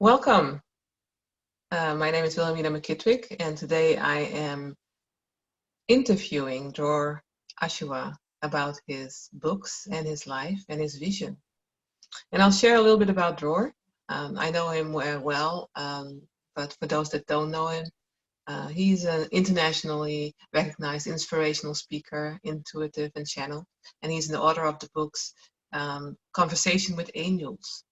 Welcome. My name is Wilhelmina McKittrick, and today I am interviewing Dror Ashuah about his books and his life and his vision. And I'll share a little bit about Dror. I know him well, but for those that don't know him, he's an internationally recognized inspirational speaker, intuitive, and channel. And he's the author of the books Conversation with Angels.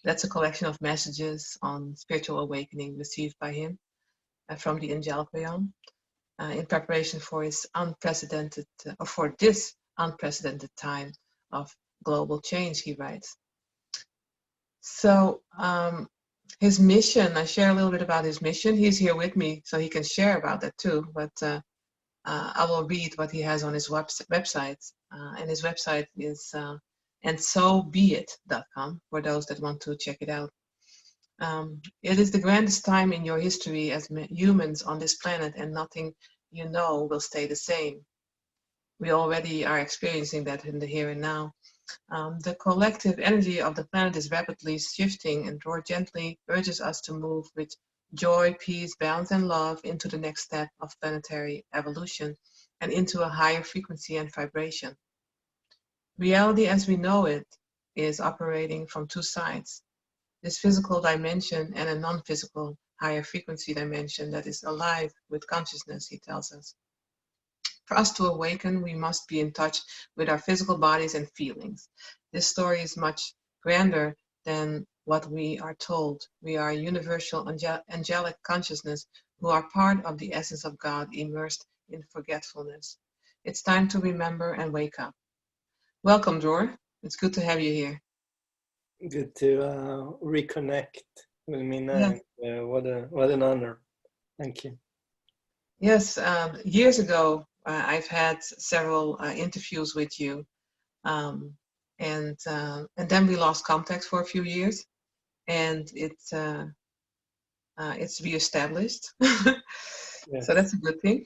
That's a collection of messages on spiritual awakening received by him from the angelic realm in preparation for his unprecedented, or for this unprecedented time of global change, he writes. So his mission, I share a little bit about his mission. He's here with me, so he can share about that too, but I will read what he has on his website. And his website is andsobeit.com for those that want to check it out. It is the grandest time in your history as humans on this planet, and nothing you know will stay the same. We already are experiencing that in the here and now. The collective energy of the planet is rapidly shifting, and Dror gently urges us to move with joy, peace, balance, and love into the next step of planetary evolution and into a higher frequency and vibration. Reality as we know it is operating from two sides. This physical dimension and a non-physical higher frequency dimension that is alive with consciousness, he tells us. For us to awaken, we must be in touch with our physical bodies and feelings. This story is much grander than what we are told. We are a universal angelic consciousness who are part of the essence of God, immersed in forgetfulness. It's time to remember and wake up. Welcome, Dror. It's good to have you here. Good to reconnect, Wilhelmina. Yes. What an honor. Thank you. Yes, years ago, I've had several interviews with you, and then we lost contact for a few years, and it's reestablished. Yes. So that's a good thing.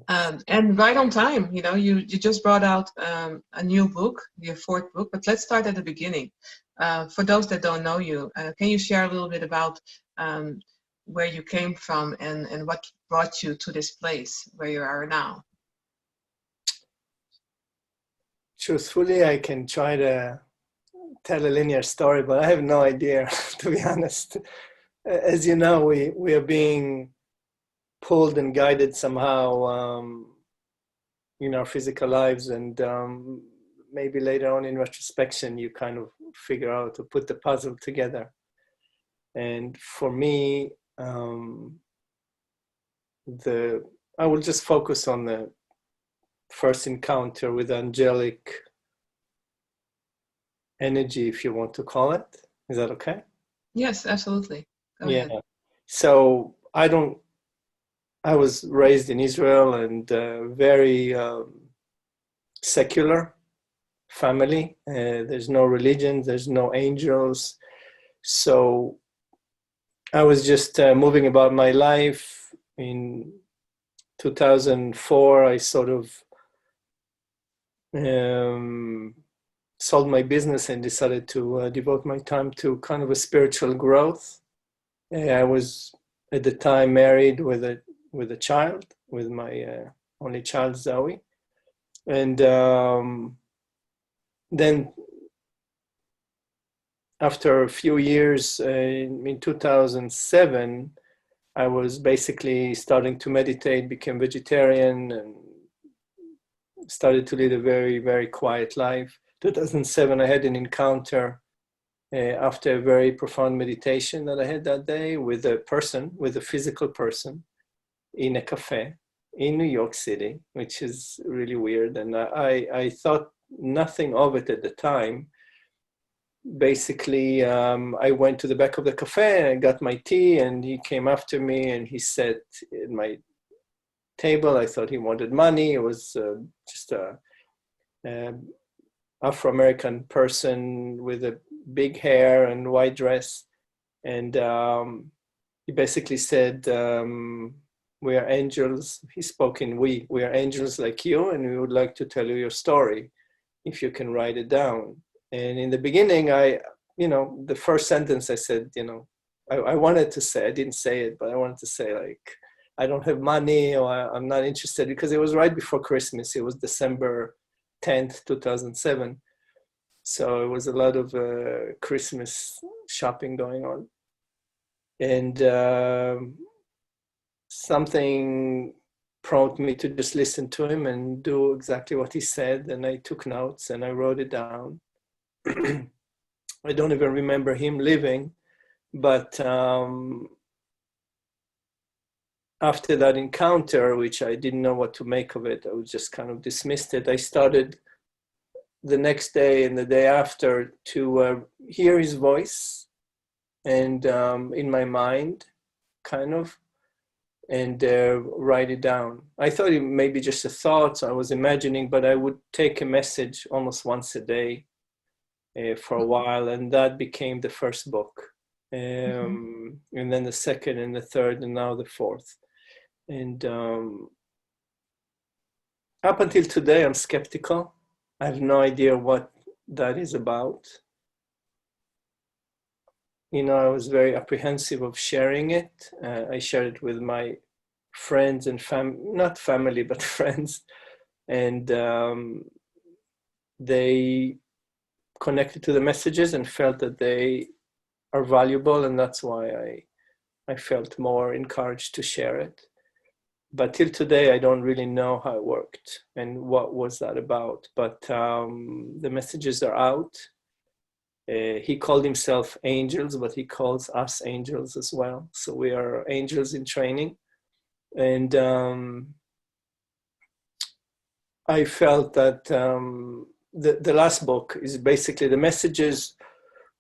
And right on time, you just brought out a new book, your fourth book, but let's start at the beginning. For those that don't know you, can you share a little bit about where you came from and what brought you to this place where you are now? Truthfully, I can try to tell a linear story, but I have no idea, to be honest. As you know, we are being pulled and guided somehow in our physical lives, and maybe later on in retrospection you kind of figure out to put the puzzle together. And for me, I will just focus on the first encounter with angelic energy, if you want to call it. Is that okay? Yes, absolutely. Go ahead. So I was raised in Israel, and very secular family. There's no religion, there's no angels. So I was just moving about my life. In 2004, I sort of sold my business and decided to devote my time to kind of a spiritual growth. I was at the time married with a child, with my only child, Zoe. And then after a few years, in 2007, I was basically starting to meditate, became vegetarian, and started to lead a very, very quiet life. 2007, I had an encounter after a very profound meditation that I had that day with a physical person in a cafe in New York City, which is really weird. And I thought nothing of it at the time. Basically, I went to the back of the cafe and I got my tea, and he came after me and he sat at my table. I thought he wanted money. It was just a Afro-American person with a big hair and white dress. And he basically said, we are angels. He spoke in we are angels like you, and we would like to tell you your story, if you can write it down. And in the beginning, the first sentence I said, I wanted to say, I didn't say it, but I wanted to say like, I don't have money, or I'm not interested, because it was right before Christmas. It was December 10th, 2007. So it was a lot of Christmas shopping going on. And something prompted me to just listen to him and do exactly what he said. And I took notes and I wrote it down. I don't even remember him living, but after that encounter, which I didn't know what to make of it, I was just kind of dismissed it. I started the next day and the day after to hear his voice, and in my mind, kind of, and write it down. I thought it may be just a thought, so I was imagining, but I would take a message almost once a day for a while, and that became the first book. And then the second and the third, and now the fourth. And up until today, I'm skeptical. I have no idea what that is about. You know, I was very apprehensive of sharing it. I shared it with my friends and not family, but friends. And they connected to the messages and felt that they are valuable. And that's why I felt more encouraged to share it. But till today, I don't really know how it worked and what was that about. But the messages are out. He called himself angels, but he calls us angels as well. So we are angels in training. And I felt that the last book is basically the messages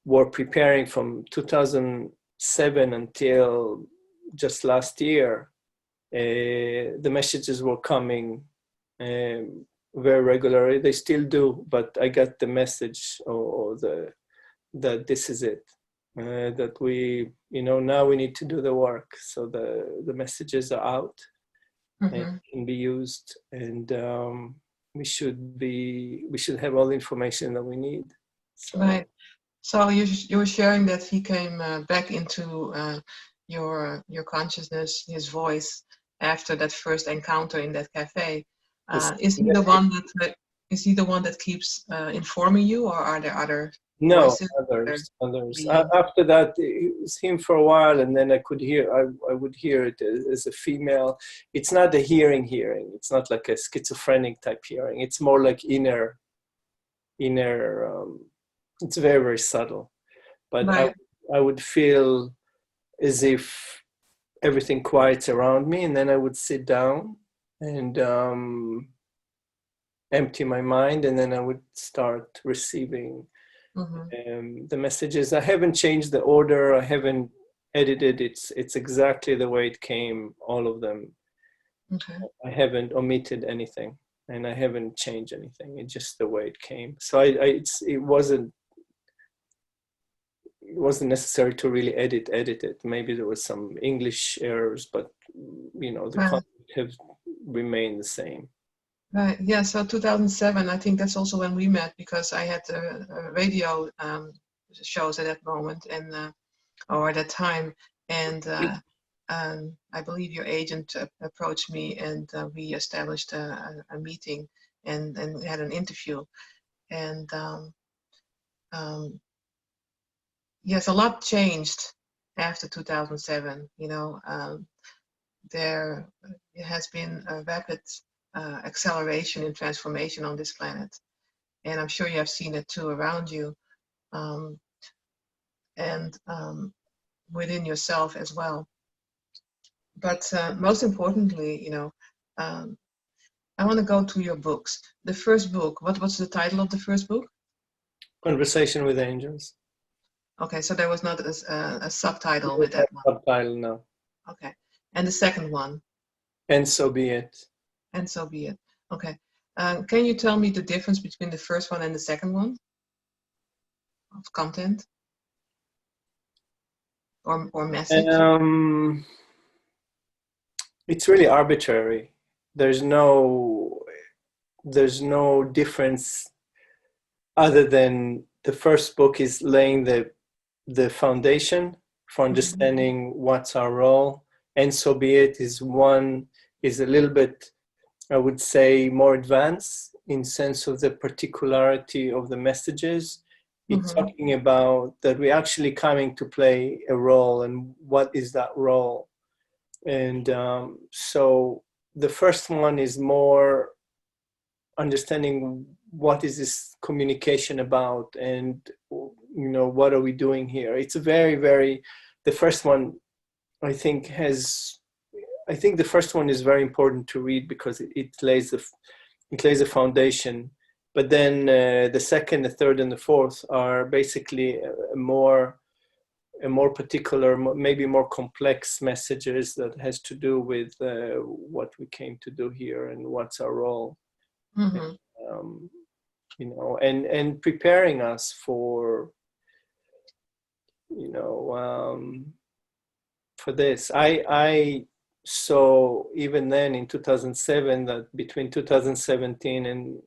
were preparing from 2007 until just last year. The messages were coming very regularly. They still do, but I got the message that this is it. That we, now we need to do the work. So the messages are out and can be used, and we should have all the information that we need. So. Right. So you were sharing that he came back into your consciousness, his voice, after that first encounter in that cafe. Is he the one that keeps informing you, or are there other voices? Others. After that, it was him for a while, and then I would hear it as a female. It's not a hearing. It's not like a schizophrenic type hearing. It's more like inner. It's very, very subtle, but right. I would feel as if everything quiets around me, and then I would sit down and empty my mind, and then I would start receiving the messages. I haven't changed the order. I haven't edited. It's exactly the way it came, all of them. Okay. I haven't omitted anything, and I haven't changed anything. It's just the way it came. So it wasn't necessary to really edit it. Maybe there was some English errors, but the content have remained the same. Right. Yeah. So 2007, I think that's also when we met, because I had radio shows at that moment or at that time, and I believe your agent approached me, and we established a meeting and had an interview, and yes, a lot changed after 2007. There has been a rapid acceleration in transformation on this planet, and I'm sure you have seen it too around you, and within yourself as well. But most importantly, I want to go to your books. The first book, what's the title of the first book? Conversation with Angels. Okay, so there was not a subtitle with that one. Subtitle, no. Okay, and the second one? And So Be It. And So Be It. Okay. Can you tell me the difference between the first one and the second one of content or message? It's really arbitrary. There's no difference other than the first book is laying the foundation for understanding what's our role. And so be it is a little bit, I would say, more advanced in sense of the particularity of the messages. It's talking about that we're actually coming to play a role, and what is that role. And so the first one is more understanding what is this communication about, and what are we doing here. It's a very the first one I think the first one is very important to read because it lays a foundation. But then the second, the third, and the fourth are basically a more particular, maybe more complex messages that has to do with what we came to do here and what's our role. And preparing us for for this. I saw even then in 2007 that between 2017 and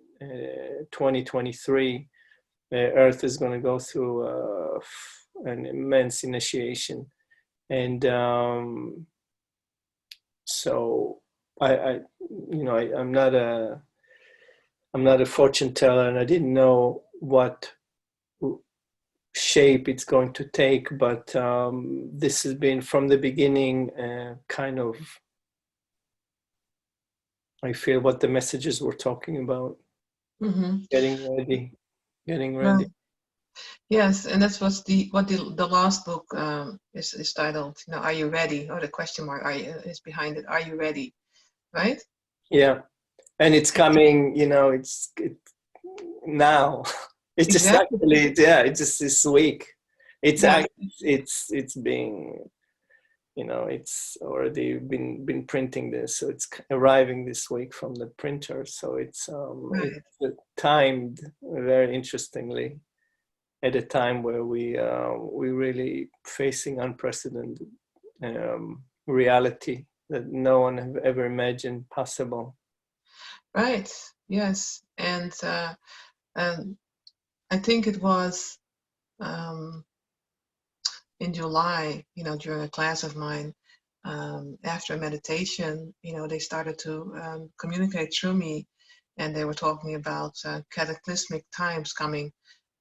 2023, Earth is going to go through an immense initiation, and so I'm not a fortune teller, and I didn't know what shape it's going to take, but this has been from the beginning kind of, I feel, what the messages were talking about. Getting ready. Right. Yes, and that's what the last book is titled. Are you ready? Or the question mark is behind it. Are you ready? Right? Yeah, and it's coming. It's now. It's just actually, it's just this week. It's being, it's already been printing this, so it's arriving this week from the printer. So it's timed very interestingly at a time where we really facing unprecedented reality that no one have ever imagined possible. Right. Yes, and I think it was in July, during a class of mine, after a meditation, they started to communicate through me, and they were talking about cataclysmic times coming,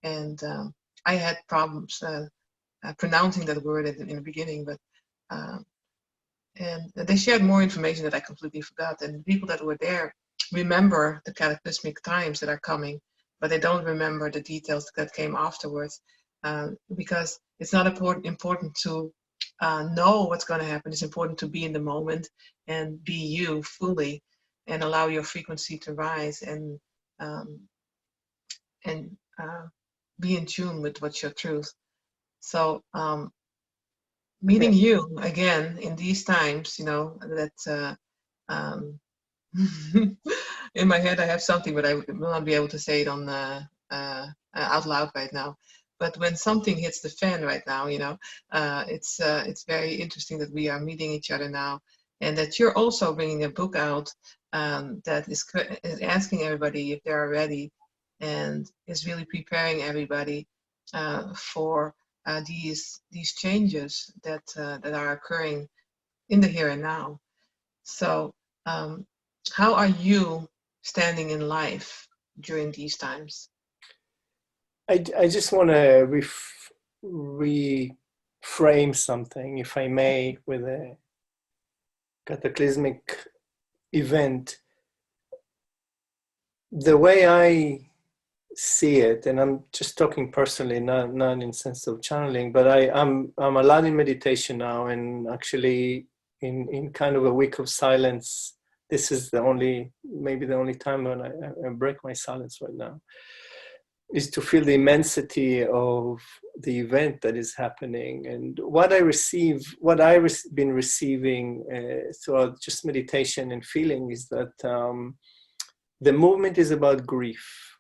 and I had problems pronouncing that word in the beginning, but and they shared more information that I completely forgot, and the people that were there remember the cataclysmic times that are coming, but they don't remember the details that came afterwards, because it's not important to know what's going to happen. It's important to be in the moment and be you fully, and allow your frequency to rise, and be in tune with what's your truth. So meeting you again in these times, that in my head I have something, but I will not be able to say it on out loud right now. But when something hits the fan right now, it's very interesting that we are meeting each other now, and that you're also bringing a book out that is asking everybody if they are ready, and is really preparing everybody for these changes that are occurring in the here and now. So how are you standing in life during these times? I just want to reframe something, if I may, with a cataclysmic event. The way I see it, and I'm just talking personally, not in sense of channeling, but I'm a lot in meditation now, and actually in kind of a week of silence. This is maybe the only time when I break my silence right now, is to feel the immensity of the event that is happening. And what I've been receiving throughout just meditation and feeling is that the movement is about grief.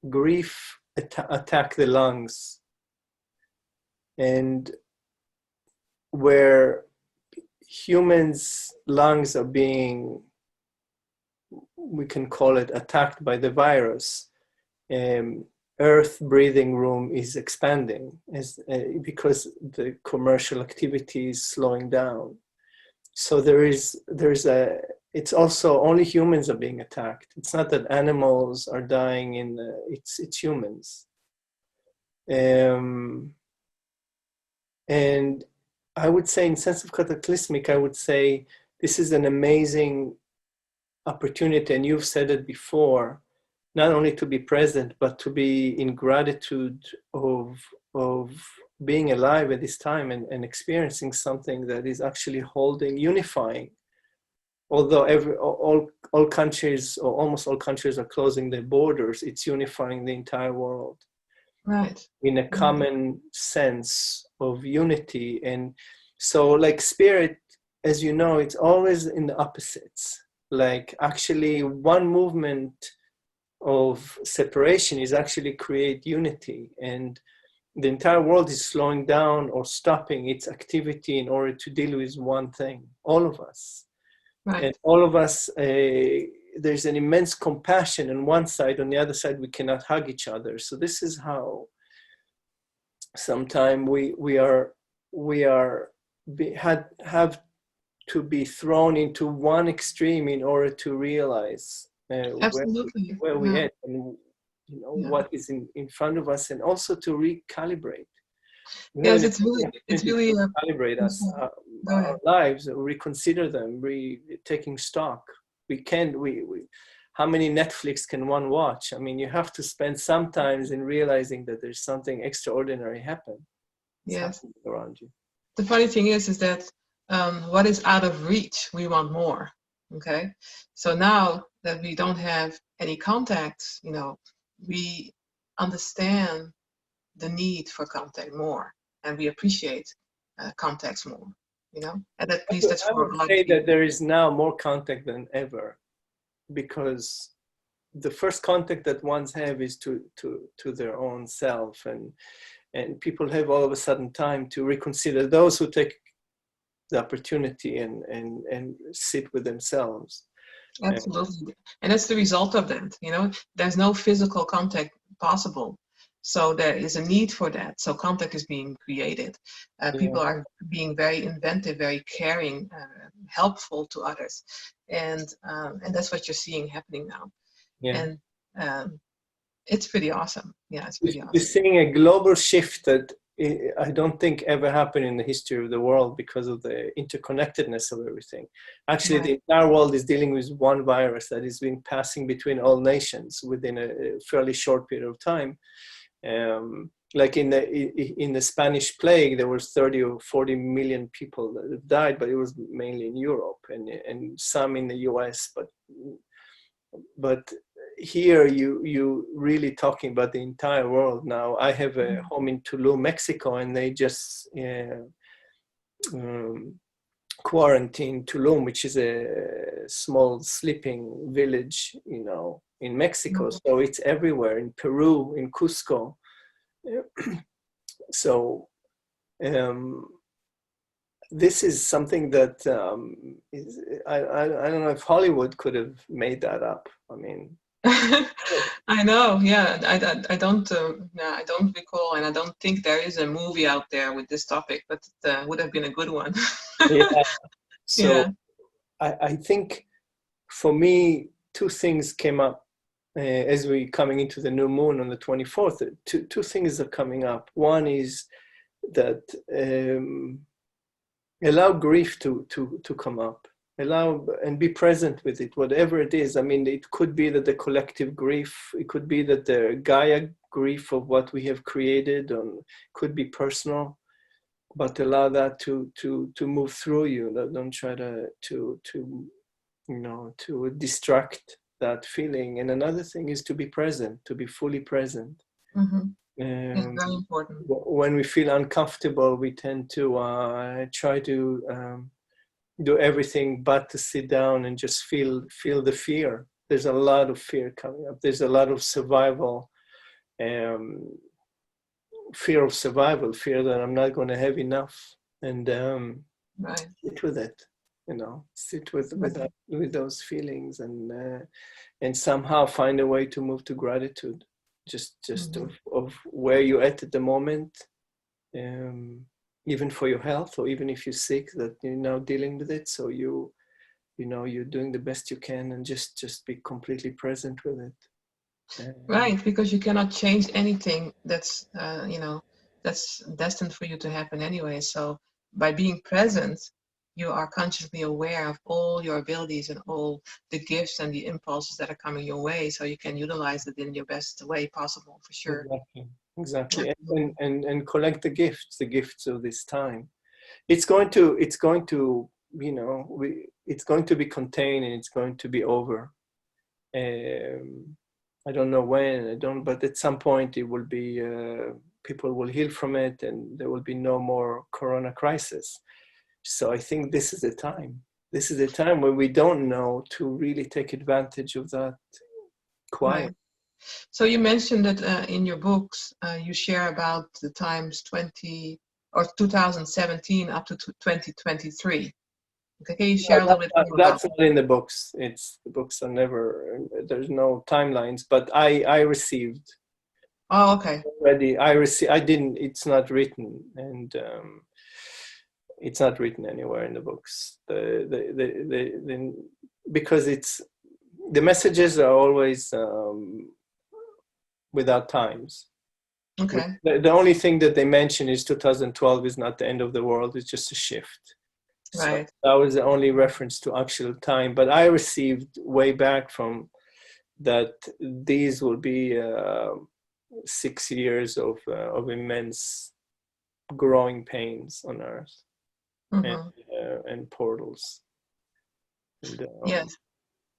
Grief attack the lungs, and where humans' lungs are being, we can call it, attacked by the virus, earth breathing room is expanding because the commercial activity is slowing down. So there's a, it's also only humans are being attacked. It's not that animals are dying it's humans. And I would say, in sense of cataclysmic, I would say this is an amazing opportunity, and you've said it before, not only to be present, but to be in gratitude of being alive at this time and experiencing something that is actually holding, unifying. Although all countries, or almost all countries, are closing their borders, it's unifying the entire world. Right. In a common sense of unity. And so, like spirit, as you know, it's always in the opposites. Like actually one movement of separation is actually create unity, and the entire world is slowing down or stopping its activity in order to deal with one thing, all of us. Right. And all of us, there's an immense compassion on one side, on the other side we cannot hug each other. So this is how sometimes we have to be thrown into one extreme in order to realize where we at, and what is in front of us, and also to recalibrate. Yes, it's really calibrate us, our lives, reconsider them, taking stock. How many Netflix can one watch? I mean, you have to spend some time in realizing that there's something extraordinary happening around you. The funny thing is that what is out of reach, we want more. Okay, so now that we don't have any contacts, we understand the need for contact more, and we appreciate contacts more. And at least that's for a lot of people. I would say that there is now more contact than ever, because the first contact that ones have is to their own self, and people have all of a sudden time to reconsider. Those who take the opportunity and sit with themselves. Absolutely. And that's the result of that. There's no physical contact possible. So there is a need for that. So contact is being created. People are being very inventive, very caring, helpful to others. And that's what you're seeing happening now. Yeah. And it's pretty awesome. Yeah, it's pretty awesome. You're seeing a global shift that I don't think ever happened in the history of the world because of the interconnectedness of everything. Actually, the entire world is dealing with one virus that is being passing between all nations within a fairly short period of time. Like in the Spanish plague, there was 30 or 40 million people that have died, but it was mainly in Europe and some in the US. But here you really talking about the entire world now. I have a home in Tulum, Mexico, and they just quarantined Tulum, which is a small sleeping village, in Mexico. So it's everywhere, in Peru, in Cusco. So this is something that I don't know if Hollywood could have made that up. I mean, I know, yeah. I don't recall, and I don't think there is a movie out there with this topic, but it would have been a good one. Yeah. So I think for me, two things came up as we coming into the new moon on the 24th. Two things are coming up. One is that allow grief to come up. Allow and be present with it, whatever it is. I mean, it could be that the collective grief, it could be that the Gaia grief of what we have created, or could be personal, but allow that to move through you. Don't try to distract that feeling. And another thing is to be present, to be fully present. Mm-hmm. It's very important. When we feel uncomfortable, we tend to try to do everything but to sit down and just feel the fear. There's a lot of fear coming up. There's a lot of survival, fear of survival, fear that I'm not going to have enough, and sit with it. Sit with those feelings, and somehow find a way to move to gratitude. just Mhm. of where you're at the moment, even for your health, or even if you're sick, that you're now dealing with it. So you're doing the best you can, and just be completely present with it. Right, because you cannot change anything that's destined for you to happen anyway. So by being present, you are consciously aware of all your abilities and all the gifts and the impulses that are coming your way, so you can utilize it in your best way possible, for sure. Exactly, Absolutely. and collect the gifts of this time. It's going to it's going to be contained, and it's going to be over. um, I don't know when, but at some point it will be, people will heal from it, and there will be no more corona crisis. So I think this is the time. This is the time when we don't know, to really take advantage of that quiet. Right. So you mentioned that in your books, you share about the times 2017 up to 2023. Okay, can you No, share a little bit more about that's not in the books. It's the books are never. There's no timelines. But I received Oh, okay. already. I received. I didn't. It's not written, and it's not written anywhere in the books. Because it's the messages are always without times. Okay. The only thing that they mention is 2012 is not the end of the world. It's just a shift. So Right. that was the only reference to actual time. But I received way back from that these will be 6 years of immense growing pains on Earth, and Mm-hmm. and portals. And, Yes.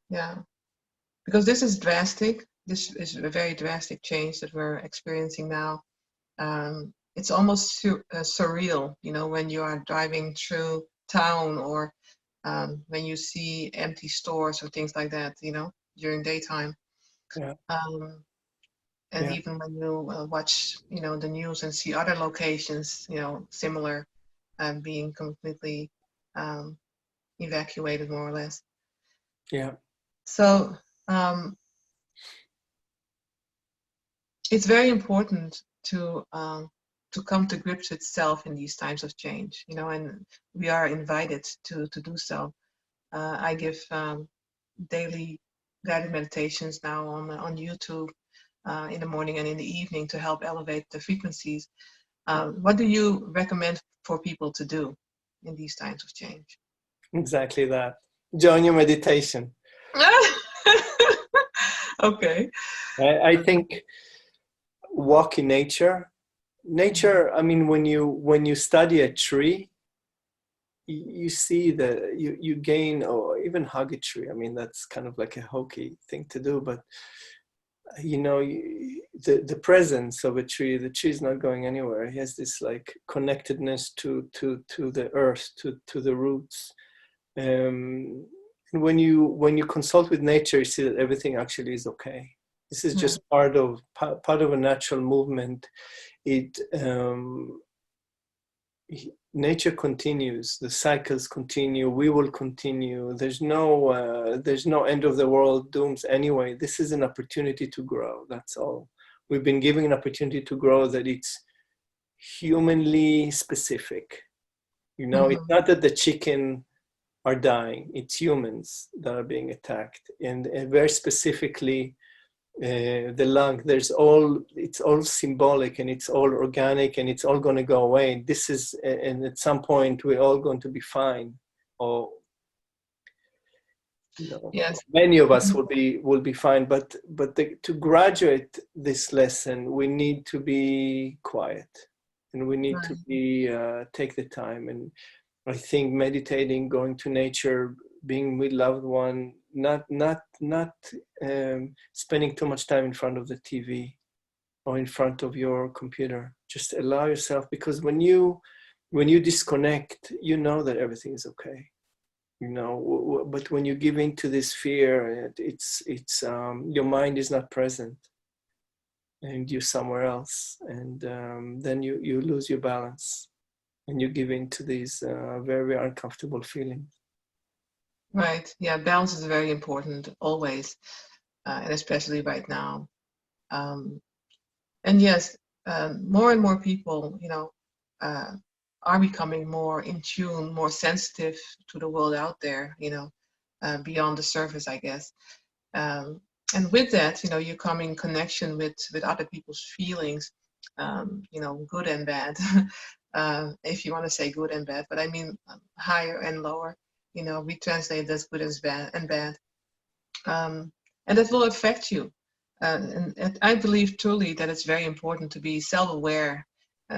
Yeah. Because this is drastic. This is a very drastic change that we're experiencing now. It's almost surreal, when you are driving through town, or when you see empty stores or things like that, during daytime. yeah, Um, and yeah, even when you watch, the news and see other locations, similar, being completely um, evacuated, more or less. yeah, So um, it's very important to come to grips with self in these times of change, and we are invited to do so. I give daily guided meditations now on YouTube, in the morning and in the evening, to help elevate the frequencies. What do you recommend for people to do in these times of change? exactly that. Join your meditation. Okay. I think walk in nature. Nature. I mean, when you study a tree, you see that you gain, or even hug a tree. I mean, that's kind of like a hokey thing to do, but the presence of a tree, the tree is not going anywhere. It has this like connectedness to the earth, to the roots. And when you consult with nature, you see that everything actually is okay. This is Mm, just part of a natural movement. It Nature continues, the cycles continue, we will continue. There's no end of the world dooms anyway. This is an opportunity to grow, that's all. We've been given an opportunity to grow, that it's humanly specific. It's mhm. not that the chicken are dying, it's humans that are being attacked, and very specifically the lung. It's all symbolic, and it's all organic, and it's all going to go away. And at some point we're all going to be fine, or Yes. many of us Mhm. will be fine. But to graduate this lesson, we need to be quiet, and we need to Right. be take the time. And I think meditating, going to nature, being with loved one, not spending too much time in front of the TV or in front of your computer. Just allow yourself, because when you disconnect, you know that everything is okay. But when you give in to this fear, it's your mind is not present, and you're somewhere else, and then you lose your balance, and you give in to these very uncomfortable feelings. Right. Yeah, balance is very important always, and especially right now. And yes, more and more people, uh, are becoming more in tune, more sensitive to the world out there, beyond the surface, I guess. Um, and with that, you come in connection with other people's feelings, good and bad. If you want to say good and bad, but I mean higher and lower. We translate as good as bad and bad, and that will affect you. And I believe truly that it's very important to be self-aware,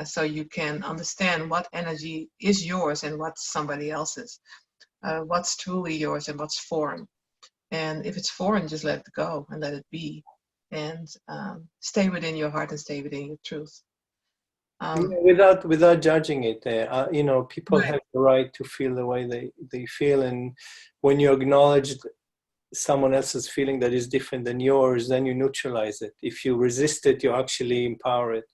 so you can understand what energy is yours and what's somebody else's, what's truly yours and what's foreign. And if it's foreign, just let it go and let it be, and stay within your heart and stay within your truth. Yeah, Um, without judging it. People right, have the right to feel the way they feel, and when you acknowledge someone else's feeling that is different than yours, then you neutralize it. If you resist it, you actually empower it.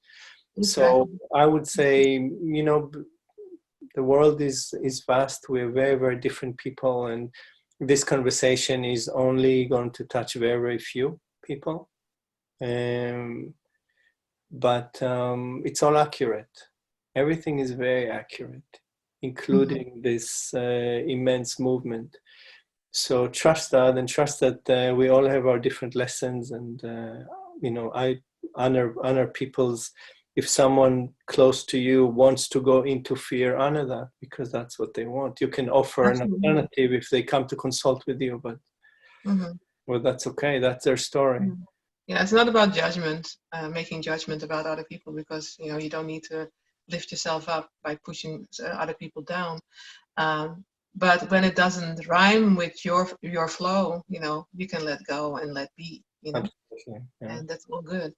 So exactly. I would say, the world is vast. We're very, very different people, and this conversation is only going to touch very, very few people. Um, but it's all accurate. Everything is very accurate, Hmm. including this immense movement. So trust that, and trust that we all have our different lessons. And I honor people's. If someone close to you wants to go into fear, honor that, because that's what they want. You can offer an Absolutely. alternative if they come to consult with you, but Hmm. well, that's okay. That's their story. Yeah, it's not about judgment, making judgment about other people, because you don't need to lift yourself up by pushing other people down. Um, but when it doesn't rhyme with your flow, you can let go and let be, Absolutely. Yeah. and that's all good.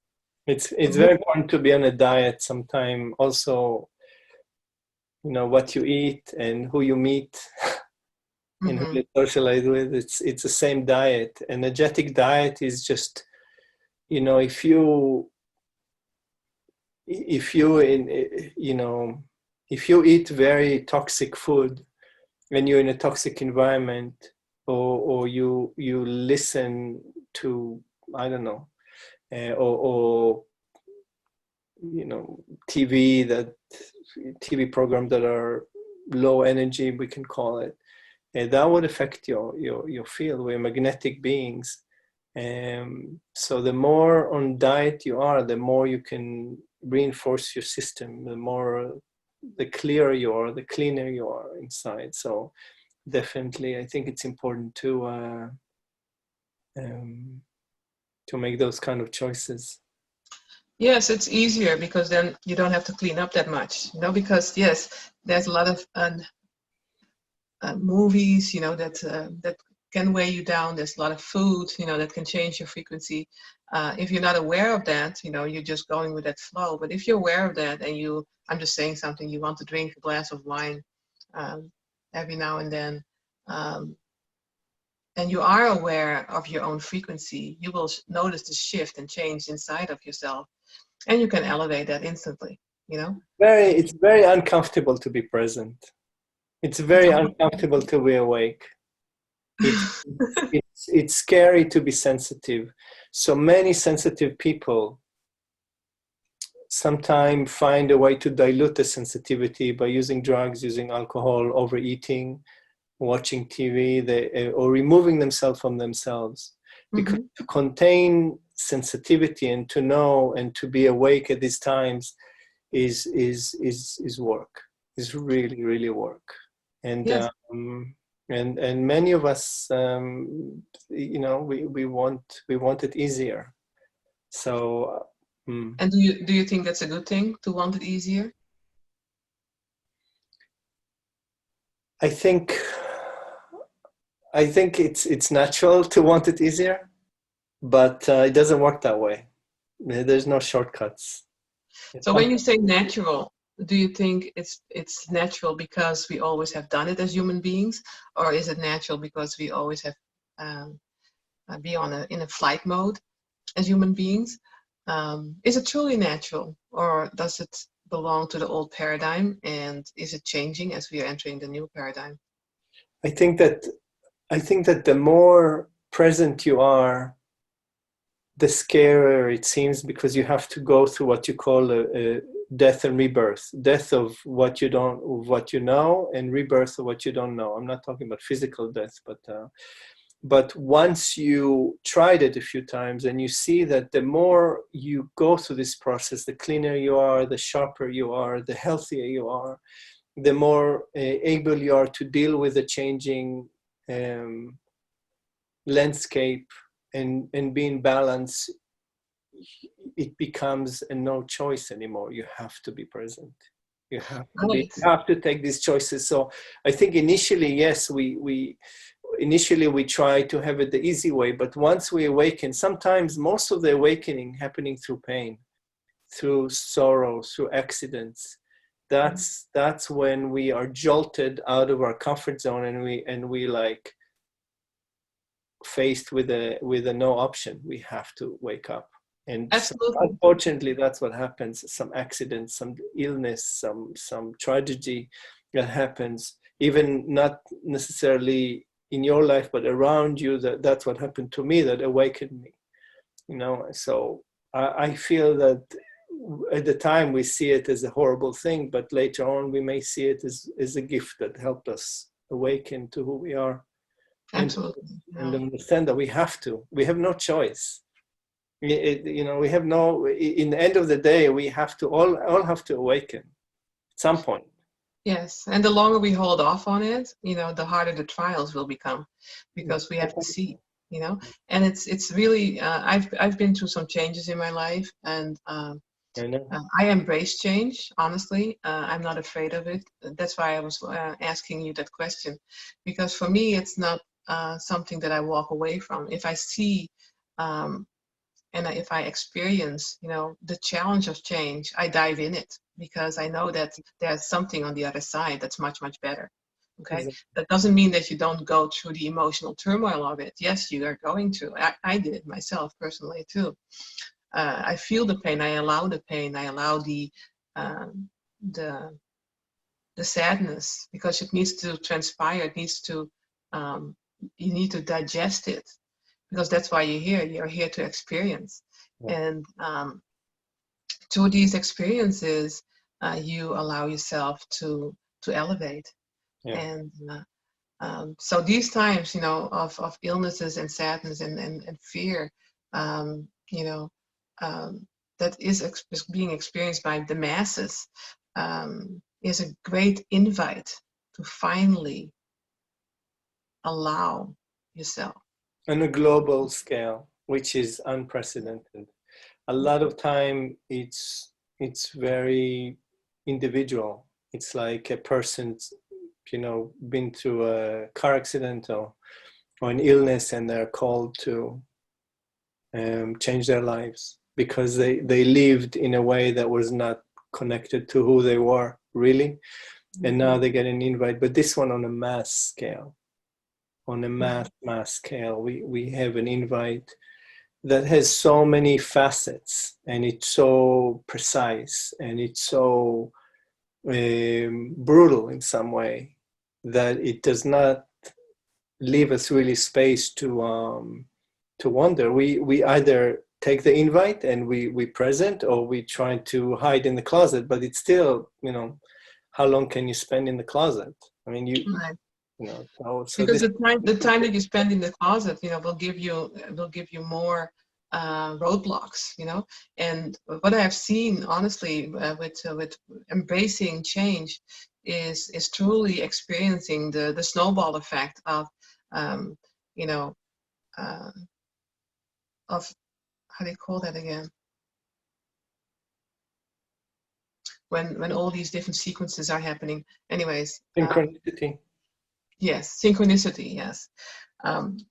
It's With very important to be on a diet sometime. Also, what you eat and who you meet and who hmm you socialize with. It's the same diet. Energetic diet is just, if you in you know if you eat very toxic food and you're in a toxic environment, or you listen to, I don't know, or TV that TV programs that are low energy, we can call it, that would affect your field. We're magnetic beings. So the more on diet you are, the more you can reinforce your system, the clearer you are, the cleaner you are inside. So definitely, I think it's important um, to make those kind of choices. Yes, it's easier because then you don't have to clean up that much, because yes, there's a lot of movies, that can weigh you down. There's a lot of food, that can change your frequency. If you're not aware of that, you're just going with that flow. But if you're aware of that, and I'm just saying something, you want to drink a glass of wine um, every now and then, um, and you are aware of your own frequency, you will notice the shift and change inside of yourself, and you can elevate that instantly. You know, if It's very uncomfortable to be present. It's it's very uncomfortable to be awake. It's scary to be sensitive. So many sensitive people sometimes find a way to dilute the sensitivity by using drugs, using alcohol, overeating, watching TV, or removing themselves from themselves. Because Mhm. to contain sensitivity and to know and to be awake at these times is work. Is really, really work. And Yes. and many of us, we want it easier. So And do you think that's a good thing to want it easier? I think it's natural to want it easier, but it doesn't work that way. There's no shortcuts. It's So when you something. say natural, do you think it's natural because we always have done it as human beings, or is it natural because we always have um, be in a flight mode as human beings? Is it truly natural, or does it belong to the old paradigm, and is it changing as we are entering the new paradigm? I think that I think that the more present you are, the scarier it seems, because you have to go through what you call a death and rebirth, death of what you don't, of what you know, and rebirth of what you don't know. I'm not talking about physical death, but once you tried it a few times and you see that the more you go through this process, the cleaner you are, the sharper you are, the healthier you are, the more able you are to deal with the changing landscape and be in balance, it becomes a no choice anymore. You have to be present. You have to be, Right. you have to take these choices. So I think initially, yes, we initially we try to have it the easy way, but once we awaken, sometimes most of the awakening happening through pain, through sorrow, through accidents. That's when we are jolted out of our comfort zone, and we like faced with a no option. We have to wake up. And Absolutely. unfortunately, that's what happens. Some accident, some illness, some tragedy that happens, even not necessarily in your life, but around you. That's what happened to me, that awakened me. So I feel that at the time we see it as a horrible thing, but later on we may see it as a gift that helped us awaken to who we are, and Absolutely. and Yeah. understand that we have no choice. We have no, in the end of the day, we have to all have to awaken at some point. Yes, and the longer we hold off on it, the harder the trials will become, because we have to see, and it's really I've been through some changes in my life, and I know. I embrace change. Honestly, I'm not afraid of it. That's why I was asking you that question, because for me, it's not something that I walk away from. If I see and if I experience, the challenge of change, I dive in it, because I know that there's something on the other side that's much, much better. Okay, Exactly. that doesn't mean that you don't go through the emotional turmoil of it. Yes, you are going to. I did it myself personally too. I feel the pain. I allow the pain. I allow um, the the sadness, because it needs to transpire. It needs to. Um, you need to digest it, because that's why you're here. You're here to experience, Yeah. and through these experiences, you allow yourself to elevate. Yeah. And so these times, of illnesses and sadness and fear, um, you know, that is being experienced by the masses, is a great invite to finally allow yourself. On a global scale, which is unprecedented. A lot of time it's very individual. It's like a person's, been through a car accident or an illness, and they're called to change their lives because they lived in a way that was not connected to who they were really, and now they get an invite. But this one on a mass scale, on a mass scale, we have an invite that has so many facets, and it's so precise, and it's so brutal in some way, that it does not leave us really space to wonder. We either take the invite and we present, or we try to hide in the closet. But it's still, how long can you spend in the closet? I mean, Right. so Because this. the time that you spend in the closet, will give you more roadblocks, And what I have seen, honestly, with embracing change, is truly experiencing the snowball effect of, um, you know, uh, of how do you call that again? When all these different sequences are happening. Anyways, Synchronicity. yes, synchronicity. Yes.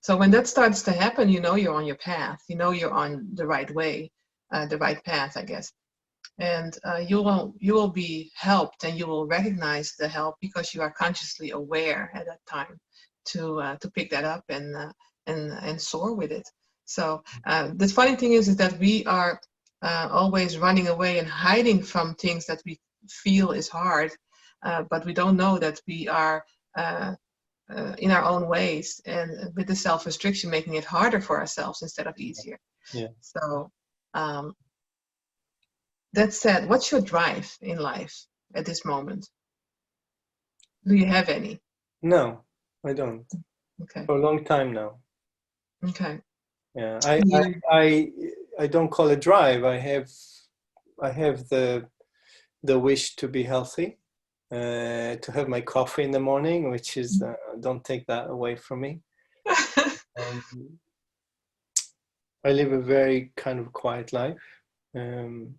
So when that starts to happen, you're on your path. You're on the right way, the right path, I guess. And you will be helped, and you will recognize the help, because you are consciously aware at that time to pick that up and soar with it. So the funny thing is that we are always running away and hiding from things that we feel is hard, but we don't know that we are. In our own ways, and with the self-restriction, making it harder for ourselves instead of easier. Yeah. So um, that said, what's your drive in life at this moment? Do you have any? No, I don't. Okay. For a long time now. Okay. Yeah, You. I don't call it drive. I have the wish to be healthy, to have my coffee in the morning, which is don't take that away from me. Um, I live a very kind of quiet life. Um,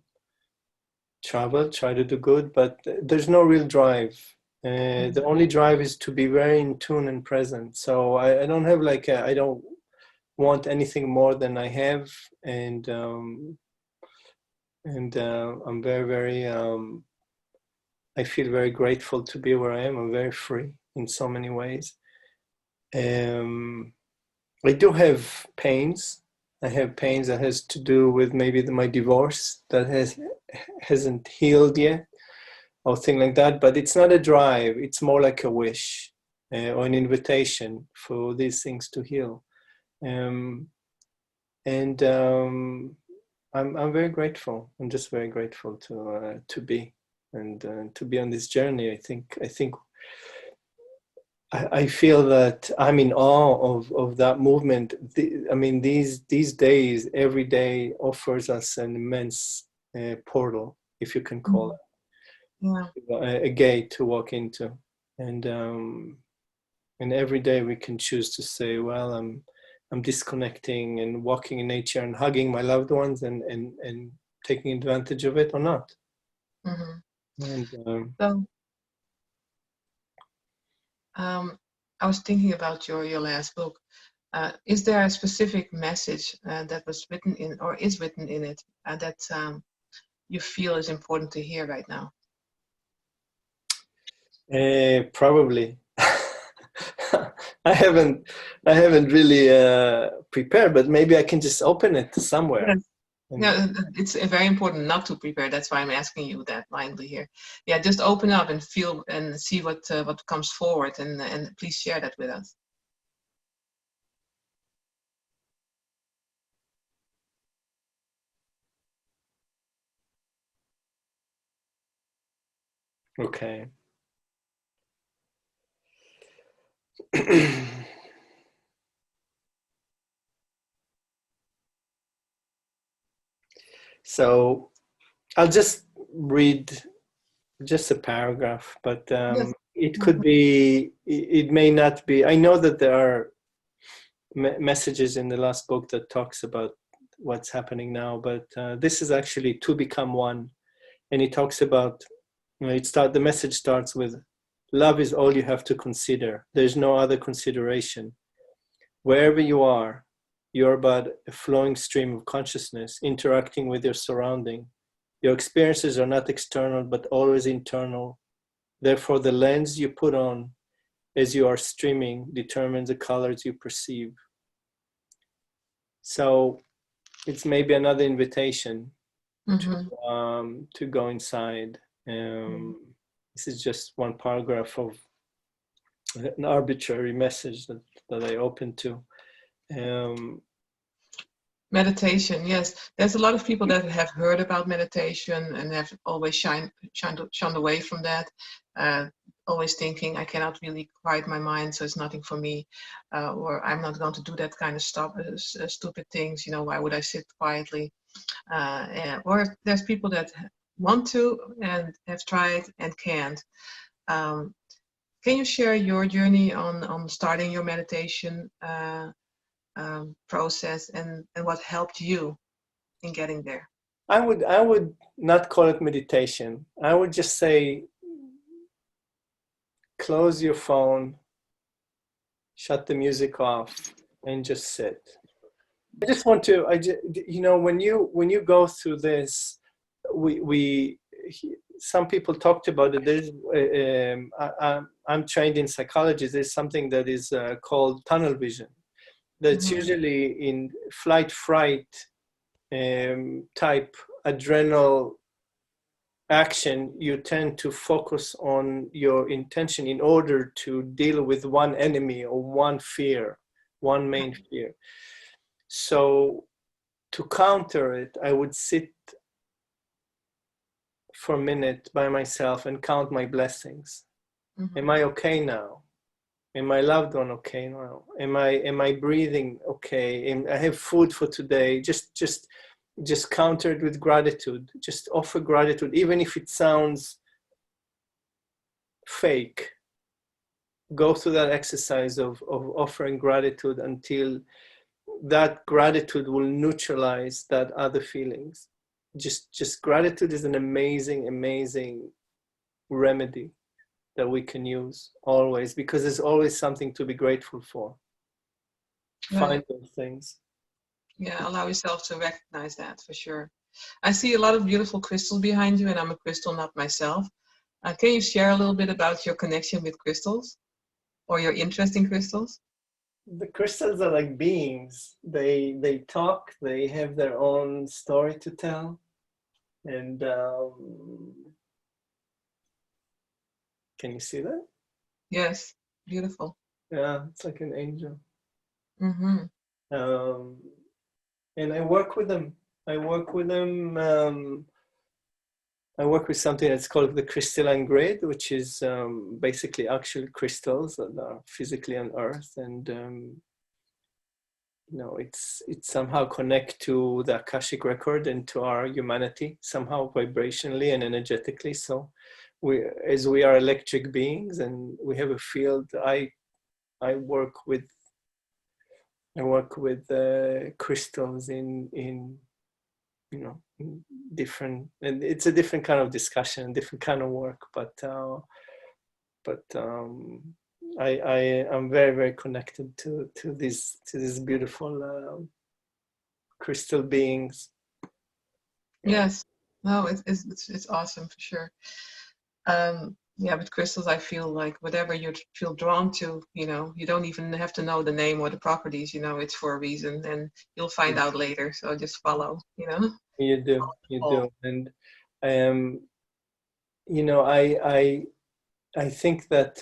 Travel, try to do good, but there's no real drive. The only drive is to be very in tune and present. So I don't have I don't want anything more than I have, and I'm very I feel very grateful to be where I am. I'm very free in so many ways. Um, I do have pains. I have pains that has to do with maybe my divorce that hasn't healed yet, or thing like that. But it's not a drive. It's more like a wish, or an invitation for these things to heal. Um, and I'm very grateful. I'm just very grateful to be and to be on this journey. I feel that I'm in awe of that movement. I mean, these days, every day offers us an immense portal, if you can call Yeah. it, a gate to walk into, and every day we can choose to say, well, I'm disconnecting and walking in nature and hugging my loved ones and taking advantage of it or not. Mm-hmm. And So I was thinking about your last book. Is there a specific message that was written in or is written in it that you feel is important to hear right now? probably. I haven't really prepared, but maybe I can just open it somewhere. Yes. And Yeah, it's very important not to prepare. That's why I'm asking you that blindly here. Yeah, just open up and feel and see what comes forward, and please share that with us. okay. So I'll just read just a paragraph, but Yes. it could be, it may not be. I know that there are messages in the last book that talks about what's happening now, but this is actually to become one, and it talks about. The message starts with, "Love is all you have to consider. There's no other consideration. Wherever you are, you're but a flowing stream of consciousness interacting with your surrounding. Your experiences are not external, but always internal. Therefore, the lens you put on as you are streaming determines the colors you perceive." So it's maybe another invitation Mm-hmm. to go inside. This is just one paragraph of an arbitrary message that I open to. Meditation, yes. There's a lot of people that have heard about meditation and have always shunned away from that, uh, always thinking, I cannot really quiet my mind, so it's nothing for me, or I'm not going to do that kind of stupid things. Why would I sit quietly? Or there's people that want to and have tried and can't. Um, can you share your journey on starting your meditation process and what helped you in getting there? I would not call it meditation. I would just say, close your phone, shut the music off, and just sit. I just want to. When you go through this, we some people talked about it. I'm trained in psychology. There's something that is called tunnel vision. That's Mm-hmm. usually in flight fright type adrenal action. You tend to focus on your intention in order to deal with one enemy or one fear, one main fear. So to counter it, I would sit for a minute by myself and count my blessings. Am I okay now? Am my loved one okay now? Am I breathing okay? I have food for today. Just counter it with gratitude. Just offer gratitude, even if it sounds fake. Go through that exercise of offering gratitude until that gratitude will neutralize that other feelings. Just gratitude is an amazing remedy that we can use always, because there's always something to be grateful for. Find those things. Yeah, allow yourself to recognize that, for sure. I see a lot of beautiful crystals behind you, and I'm a crystal nut myself. Can you share a little bit about your connection with crystals, or your interest in crystals? The crystals are like beings. They talk. They have their own story to tell. And can you see that? Yes, beautiful. Yeah, it's like an angel. Mm-hmm. And I work with them. I work with them. I work with something that's called the crystalline grid, which is basically actual crystals that are physically on Earth, and it's somehow connect to the Akashic record and to our humanity somehow vibrationally and energetically. So as we are electric beings and we have a field, I work with crystals in different, and it's a different kind of discussion, different kind of work, but I'm very connected to these beautiful crystal beings. Yes. No, it's awesome for sure. Yeah, with crystals, I feel like whatever you feel drawn to, you don't even have to know the name or the properties, it's for a reason, and you'll find out later. So just follow, You do. And I think that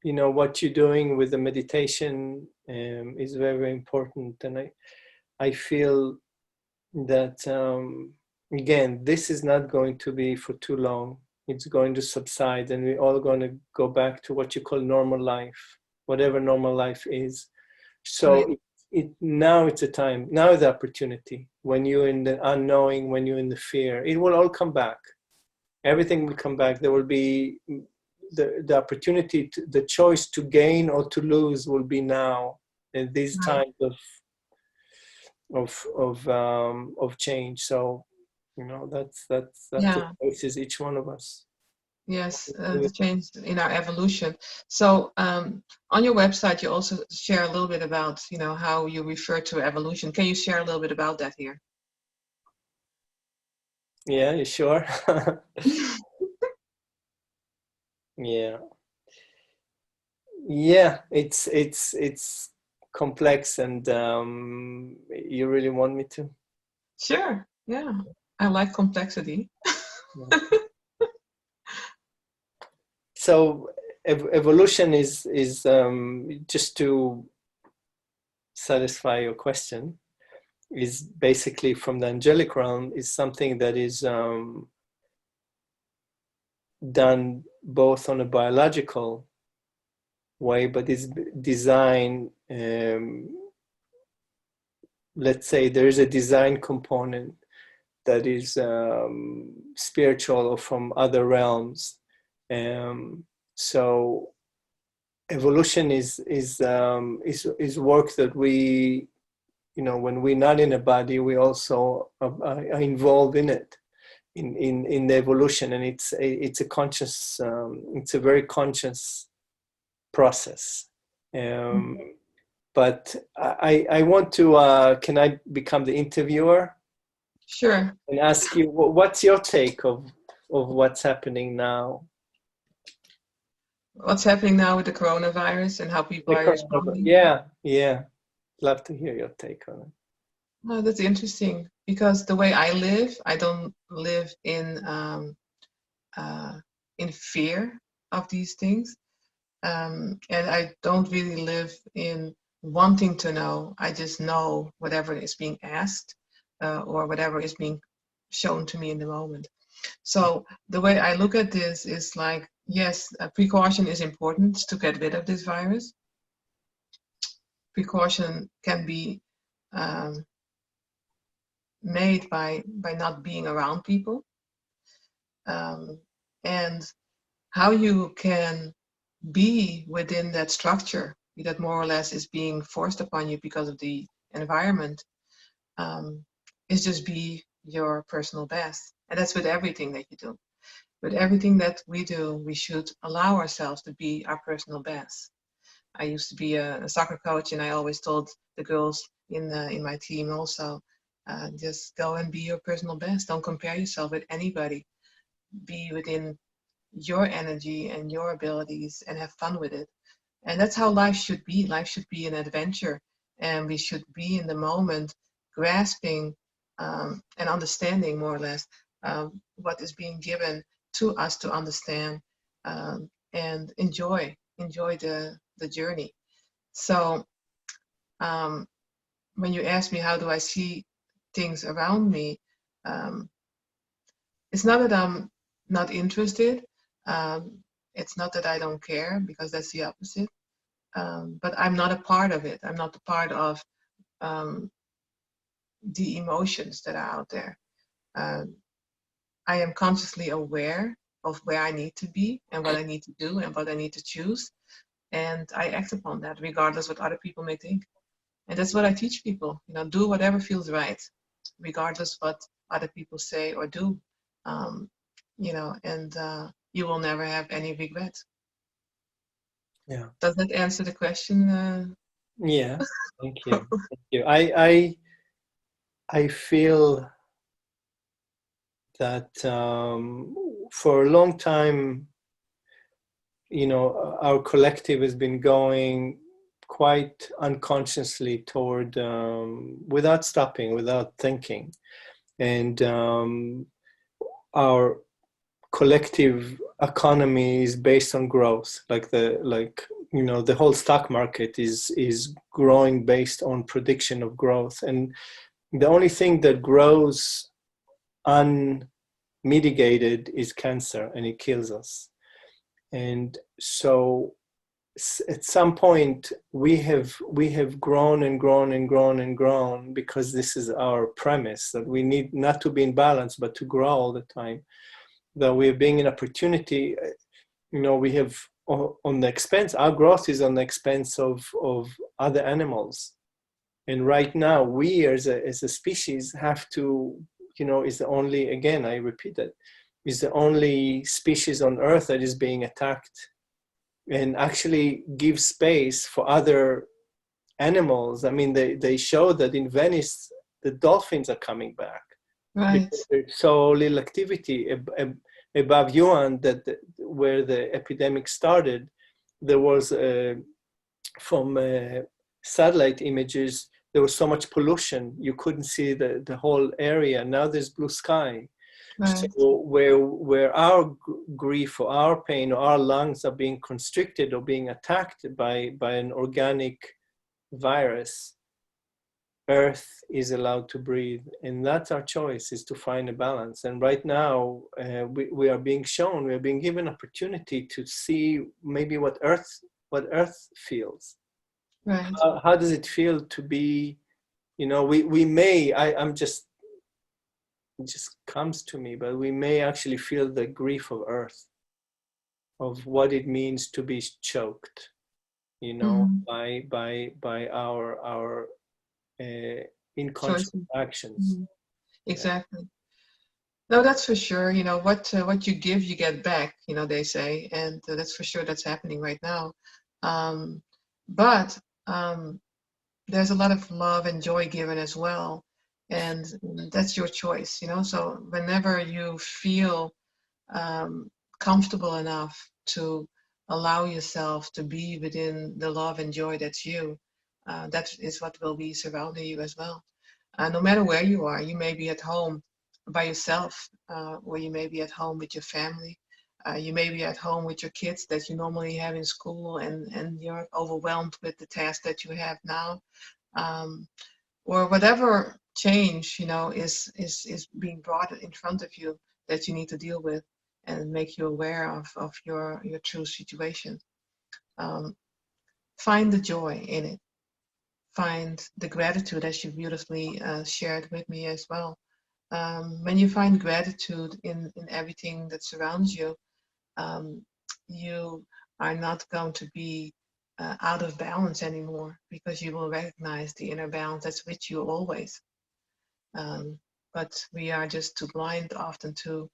what you're doing with the meditation is very important, and I feel that again, this is not going to be for too long. It's going to subside, and we're all going to go back to what you call normal life, whatever normal life is. So now it's a time, now is the opportunity. When you're in the unknowing, when you're in the fear, it will all come back. Everything will come back. There will be the opportunity, the choice to gain or to lose will be now. In these times of change. So that's the choice is each one of us. Yes, the change in our evolution. So on your website, you also share a little bit about, how you refer to evolution. Can you share a little bit about that here? Yeah, you sure? Yeah, it's complex, and you really want me to? Sure. Yeah, I like complexity. So evolution is just to satisfy your question, is basically from the angelic realm, is something that is done both on a biological way, but is designed, let's say there is a design component that is spiritual or from other realms. So evolution is work that we, when we're not in a body, we also are involved in it, in the evolution, and it's a conscious, it's a very conscious process. But I want to, can I become the interviewer? Sure. And ask you, what's your take of what's happening now? What's happening now with the coronavirus and how people are responding? Yeah. Love to hear your take on it. Oh, that's interesting, because the way I live, I don't live in fear of these things, and I don't really live in wanting to know. I just know whatever is being asked, or whatever is being shown to me in the moment. So the way I look at this is like, yes, precaution is important to get rid of this virus. Precaution can be um, made by not being around people, um, and how you can be within that structure that more or less is being forced upon you because of the environment, um, is just be your personal best. And that's with everything that you do. With everything that we do, we should allow ourselves to be our personal best. I used to be a soccer coach, and I always told the girls in my team also, just go and be your personal best. Don't compare yourself with anybody. Be within your energy and your abilities and have fun with it. And that's how life should be. Life should be an adventure, and we should be in the moment, grasping and understanding more or less what is being given to us to understand, and enjoy the journey. So um, when you ask me how do I see things around me, um, it's not that I'm not interested. Um, it's not that I don't care, because that's the opposite. But I'm not a part of it. I'm not a part of um, the emotions that are out there. Um, I am consciously aware of where I need to be and what I need to do and what I need to choose. And I act upon that regardless what other people may think. And that's what I teach people. Do whatever feels right, regardless what other people say or do. Um, and you will never have any regret. Yeah. Does that answer the question? Yeah. Thank you. Thank you. I feel that for a long time, our collective has been going quite unconsciously toward, without stopping, without thinking. And our collective economy is based on growth. The whole stock market is growing based on prediction of growth. And the only thing that grows unmitigated is cancer, and it kills us. And so at some point we have grown and grown and grown and grown, because this is our premise, that we need not to be in balance but to grow all the time, that we're being an opportunity. We have on the expense, our growth is on the expense of other animals. And right now we as a species have to, is the only, again I repeat it, is the only species on earth that is being attacked, and actually give space for other animals. I mean, they show that in Venice, the dolphins are coming back Right. because there's so little activity above Yuan, where the epidemic started. There was, from satellite images, there was so much pollution, you couldn't see the whole area. Now there's blue sky. So Right. where our grief or our pain or our lungs are being constricted or being attacked by an organic virus, Earth is allowed to breathe. And that's our choice, is to find a balance. And right now we are being shown, we are being given opportunity to see maybe what Earth feels. Right. How does it feel to be, we may, I'm just, it just comes to me, but we may actually feel the grief of Earth, of what it means to be choked, Mm-hmm. by our unconscious Choices. actions. Mm-hmm. Yeah. Exactly. No, that's for sure. What you give, you get back. They say, and that's for sure. That's happening right now. Um, but there's a lot of love and joy given as well, and that's your choice. So whenever you feel um, comfortable enough to allow yourself to be within the love and joy that's you, that is what will be surrounding you as well. No matter where you are, you may be at home by yourself, or you may be at home with your family. You may be at home with your kids that you normally have in school, and you're overwhelmed with the tasks that you have now. Or whatever change, is being brought in front of you that you need to deal with and make you aware of your true situation. Find the joy in it. Find the gratitude, as you beautifully shared with me as well. When you find gratitude in everything that surrounds you, you are not going to be out of balance anymore, because you will recognize the inner balance that's with you always. But we are just too blind often to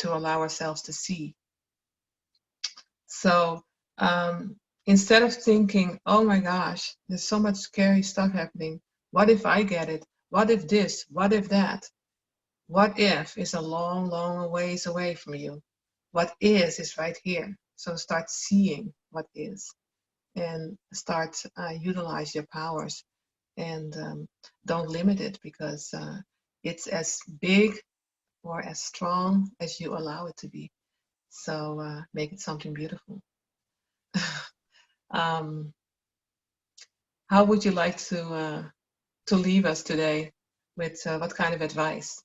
allow ourselves to see. So instead of thinking, oh my gosh, there's so much scary stuff happening. What if I get it? What if this? What if that? What if is a long, long ways away from you. What is right here. So start seeing what is, and start utilize your powers, and don't limit it, because it's as big or as strong as you allow it to be. So make it something beautiful. How would you like to leave us today with what kind of advice?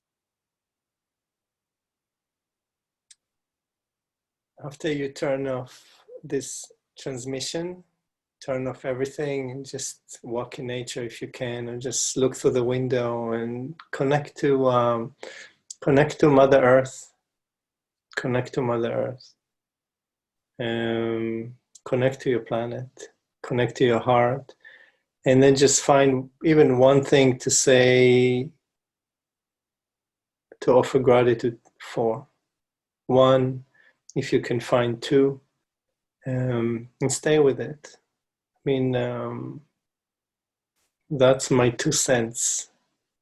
After you turn off this transmission, turn off everything and just walk in nature if you can, and just look through the window and connect to Mother Earth. Connect to Mother Earth. Connect to your planet. Connect to your heart. And then just find even one thing to say, to offer gratitude for. One, if you can find two, and stay with it. I mean, that's my 2 cents.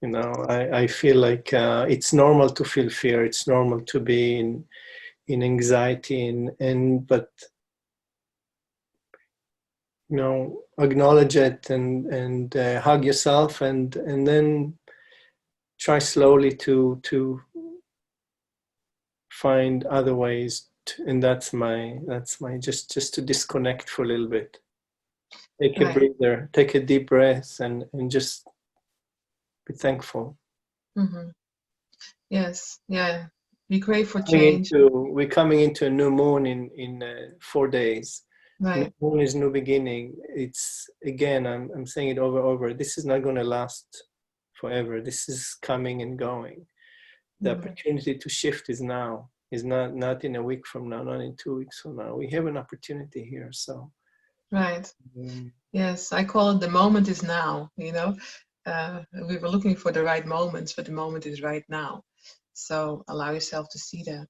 I feel like it's normal to feel fear. It's normal to be in anxiety, but acknowledge it and hug yourself, and then try slowly to find other ways. And that's my just to disconnect for a little bit. Take a breather, take a deep breath, and just be thankful. Mm-hmm. Yes, yeah. Be grateful for change. We're coming into a new moon in 4 days. Right. New moon is new beginning. It's, again, I'm saying it over. This is not going to last forever. This is coming and going. The opportunity to shift is now. Is not in a week from now, not in 2 weeks from now. We have an opportunity here. So. Right. Yes, I call it the moment is now. We were looking for the right moments, but the moment is right now. So allow yourself to see that.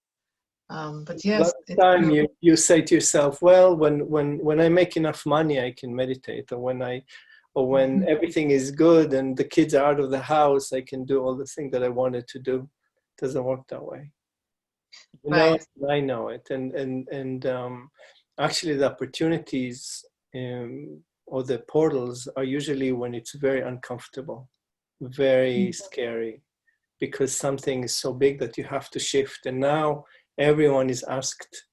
But yes, it's time you say to yourself, well, when I make enough money, I can meditate, or when everything is good and the kids are out of the house, I can do all the things that I wanted to do. It doesn't work that way. You know it, I know it, and actually the opportunities or the portals are usually when it's very uncomfortable, very scary, because something is so big that you have to shift. And now everyone is asked,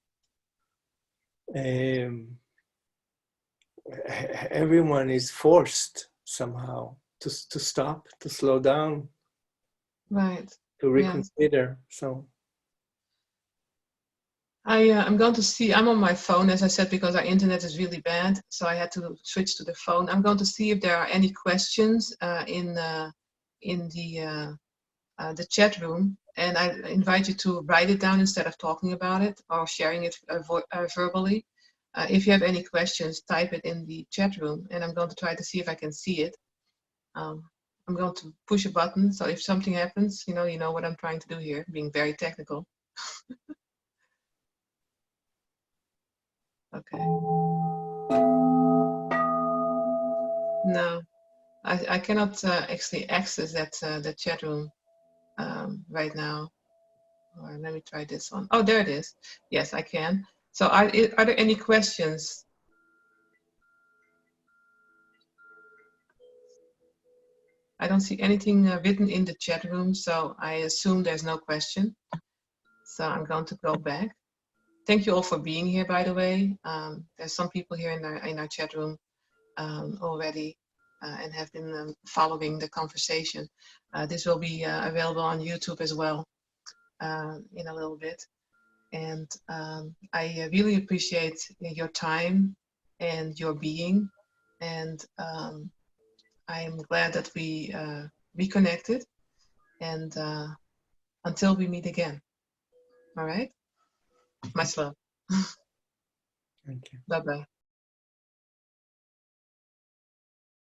everyone is forced somehow to stop, to slow down, to reconsider. So I'm going to see, I'm on my phone, as I said, because our internet is really bad, so I had to switch to the phone. I'm going to see if there are any questions in the chat room, and I invite you to write it down instead of talking about it or sharing it verbally. If you have any questions, type it in the chat room, and I'm going to try to see if I can see it. I'm going to push a button, so if something happens, you know what I'm trying to do here, being very technical. Okay. No, I cannot actually access the chat room right now. Or let me try this one. Oh, there it is. Yes, I can. So are there any questions? I don't see anything written in the chat room, so I assume there's no question. So I'm going to go back. Thank you all for being here, by the way. There's some people here in our chat room already and have been following the conversation. This will be available on YouTube as well in a little bit. And I really appreciate your time and your being. And I'm glad that we reconnected. And until we meet again. All right? Much love. Thank you. Bye-bye.